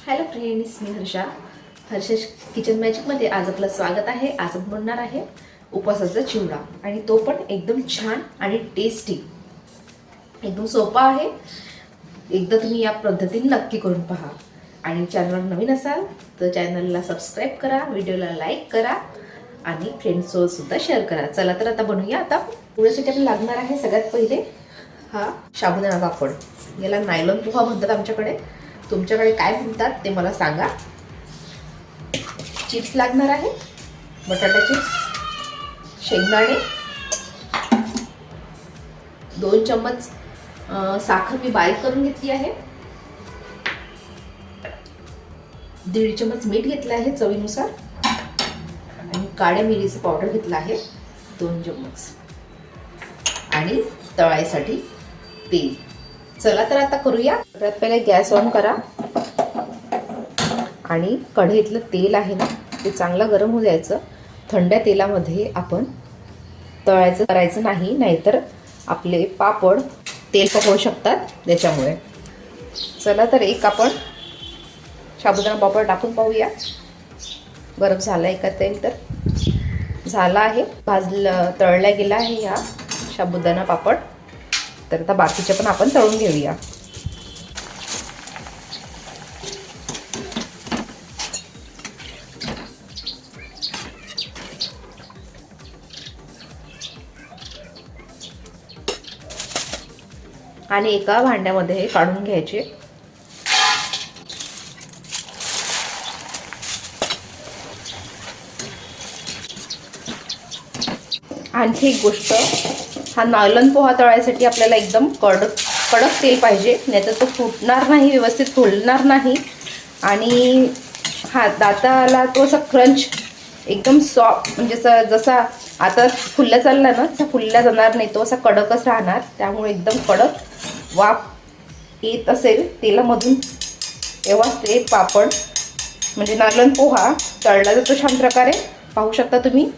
Hello friends, मी हर्षेश kitchen मॅजिकमध्ये आज आपलं स्वागत आहे. आज आपण बनणार आहे उपवासाचा चिवडा आणि तो पण एकदम छान आणि टेस्टी. एकदम सोपा आहे. एकदा तुम्ही या पद्धतीने नक्की करून पहा. आणि चॅनलवर नवीन असाल तर चॅनलला सबस्क्राईब करा, व्हिडिओला लाईक करा आणि फ्रेंड्ससोबत सुद्धा शेअर करा. चला तर आता बनवूया. आता पुढ्यासाठी आपल्याला लागणार आहे सगळ्यात पहिले हा साबुदाणा पापड. याला नायलॉन पोहा म्हणतात आमच्याकडे. तुमच्याकडे काय म्हणतात ते मला सांगा. चिप्स लागणार आहे, बटाटा चिप्स, शेंगदाणे, 2 चम्मच साखर मी बारीक करून घेतली आहे, 1.5 चम्मच मीठ घेतलं आहे चवीनुसार आणि काळ्या मिरीचं पावडर घेतलं आहे 2 चम्मच आणि तळायसाठी तेल. चला तर आता करूया. सगळ्यात पहिले गॅस ऑन करा आणि कढईतलं तेल आहे ना ते चांगलं गरम होऊ द्यायचं. थंड तेलामध्ये आपण तळायचं करायचं नाही, नाहीतर आपले पापड तेल पकवू शकतात त्याच्यामुळे. चला तर एक आपण साबुदाणा पापड टाकून पाहूया. गरम झाला आहे का तेल? तर झाला आहे. तळल्या गेला आहे हा साबुदाणा पापड. तर आता बाकीचे पण आपण तळून घेऊया. आणि एका भांड्यामध्ये काढून घ्यायचे. आणखी एक गोष्ट, हा नायलॉन पोहा तळायसाठी आपल्याला एकदम कडक तेल पाहिजे, नाहीतर तो फुटणार नाही, व्यवस्थित फुलणार नाही. आणि हा दाताला तो असा क्रंच एकदम सॉफ्ट, म्हणजे जसा आता फुलला चालला ना तसा फुलला जाणार नाही, तो असा कडकच राहणार. त्यामुळे एकदम कडक वाफ येत असेल तेलामधून तेव्हाच ते पापड म्हणजे नायलॉन पोहा तळला जातो छान प्रकारे. पाहू शकता तुम्ही.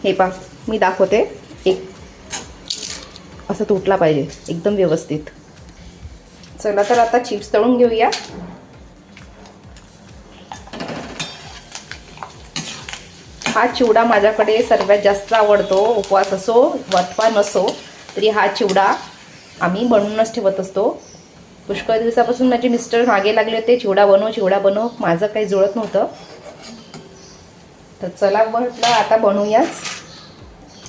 हे पहा, मी दाखवते. एक असं तुटला पाहिजे एकदम व्यवस्थित. चला तर आता चिप्स तळून घेऊया. हा चिवडा माझ्याकडे सर्वात जास्त आवडतो. उपवास असो वतवा नसो तरी हा चिवडा आम्ही बनवूनच ठेवत असतो. पुष्कळ दिवसापासून माझे मिस्टर मागे लागले होते, चिवडा बनव. माझं काही जुळत नव्हतं. तर चला म्हटलं आता बनवूयाच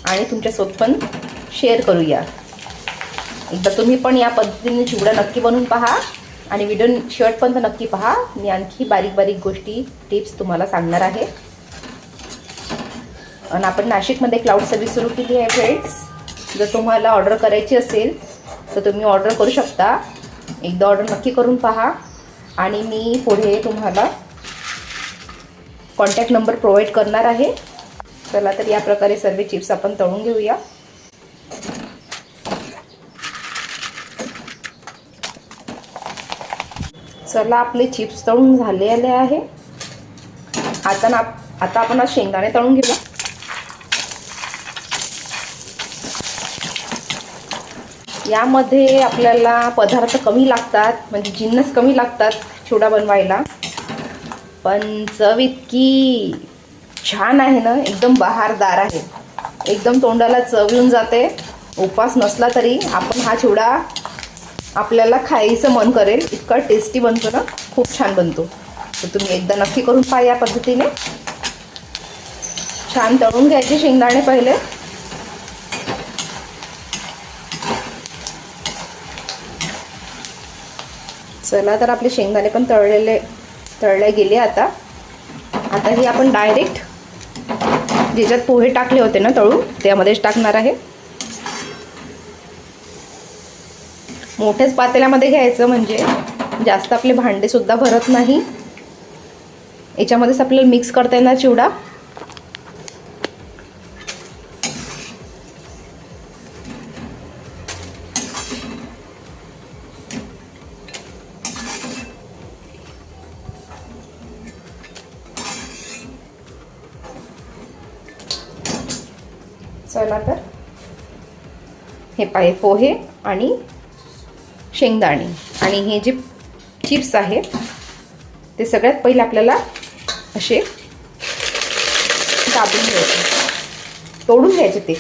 आणि तुमच्यासोबत पण शेअर करूया. एकदा तुम्ही पण या पद्धतीने चिवडा नक्की बनवून पहा आणि व्हिडिओ शेवटपर्यंत नक्की पहा. मी आणखी बारीक गोष्टी टिप्स तुम्हाला सांगणार आहे. आणि आपण नाशिकमध्ये क्लाउड सर्व्हिस सुरू केली आहे फ्रेंड्स. जर तुम्हाला ऑर्डर करायची असेल तर तुम्ही ऑर्डर करू शकता. एकदा ऑर्डर नक्की करून पहा आणि मी पुढे तुम्हाला कॉन्टॅक्ट नंबर प्रोव्हाइड करणार आहे. चला तर या प्रकारे सर्व चिप्स आपण तळून घेऊया. चला आपले चिप्स तळून झालेले आहे. आता आपण आज शेंगदाणे तळून घेऊया. यामध्ये आपल्याला पदार्थ कमी लागतात, म्हणजे जिन्नस कमी लागतात चिवडा बनवायला, पण चव इतकी छान आहे ना, एकदम बहारदार आहे. एकदम तोंडाला चव येऊन जाते. उपवास नसला तरी आपण हा चिवडा आपल्याला खायचं मन करेल, इतका टेस्टी बनतो ना, खूप छान बनतो. तर तुम्ही एकदा नक्की करून पहा या पद्धतीने. छान तळून घ्यायचे शेंगदाणे पहिले. चला तर आपले शेंगदाणे पण तळले गेले. आता हे आपण डायरेक्ट ज्याच्यात पोहे टाकले होते ना तळून त्यामध्येच टाकणार आहे. मोठ्याच पातेल्यामध्ये घ्यायचं, म्हणजे जास्त आपले भांडे सुद्धा भरत नाही. याच्यामध्येच आपल्याला मिक्स करता येणार चिवडा. चला तर हे पोहे आणि शेंगदाणे आणि हे जे चिप्स आहे ते सगळ्यात पहिले आपल्याला असे दाबून घ्यायचे, तोडून घ्यायचे ते.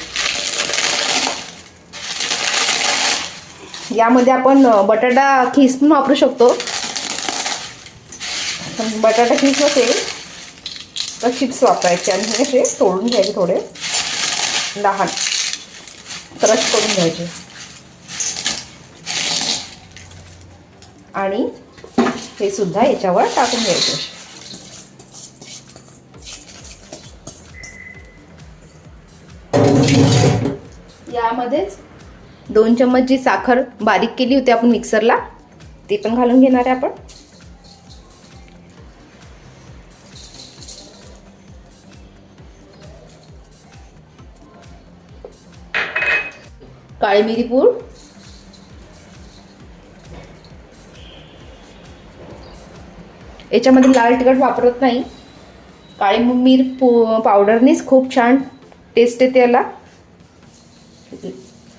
यामध्ये आपण बटाटा खीस पण वापरू शकतो. बटाटा खीस नसेल तर चिप्स वापरायचे आणि हे असे तोडून घ्यायचे, थोडे लहान क्रश करून घ्यायचे आणि हे सुद्धा याच्यावर टाकून घ्यायचे. यामध्येच 2 चम्मच जी साखर बारीक केली होती आपण मिक्सरला ते पण घालून घेणार आहे आपण. काळी मिरी पूड, याच्यामध्ये लाल तिखट वापरत नाही. काळी मिरी पावडरनेच खूप छान टेस्ट येते याला.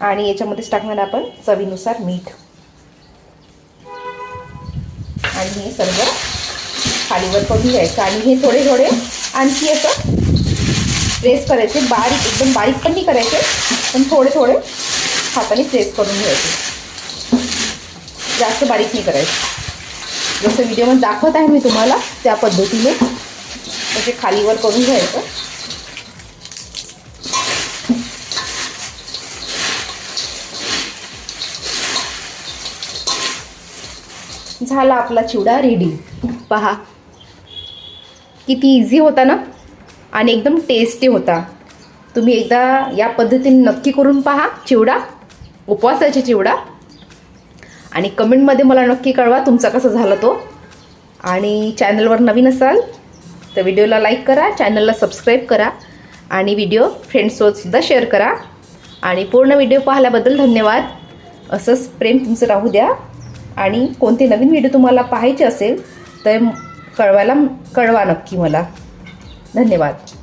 आणि याच्यामध्येच टाकणार आपण चवीनुसार मीठ आणि हे सर्व खालीवर करून घ्यायचं आणि हे थोडे थोडे आणखी असं प्रेस करायचे. बारीक, एकदम बारीक पण नाही करायचे, पण थोडे थोडे हाताने प्रेस करून घ्यायचे, जास्त बारीक नाही करायचे. जसं व्हिडिओमध्ये दाखवत आहे मी तुम्हाला त्या पद्धतीने तसे खालीवर करून घ्यायचं. झाला आपला चिवडा रेडी. पहा किती इझी होता ना आणि एकदम टेस्टी होता. तुम्ही एकदा या पद्धतीने नक्की करून पहा चिवडा, उपवासाची चिवडा, आणि कमेंटमध्ये मला नक्की कळवा तुमचा कसा झाला तो. आणि चॅनलवर नवीन असाल तर व्हिडिओला लाईक करा, चॅनलला सबस्क्राईब करा आणि व्हिडिओ फ्रेंड्ससोबतसुद्धा शेअर करा. आणि पूर्ण व्हिडिओ पाहिल्याबद्दल धन्यवाद. असंच प्रेम तुमचं राहू द्या. आणि कोणते नवीन व्हिडिओ तुम्हाला पाहायचे असेल तर कळवा नक्की मला. धन्यवाद.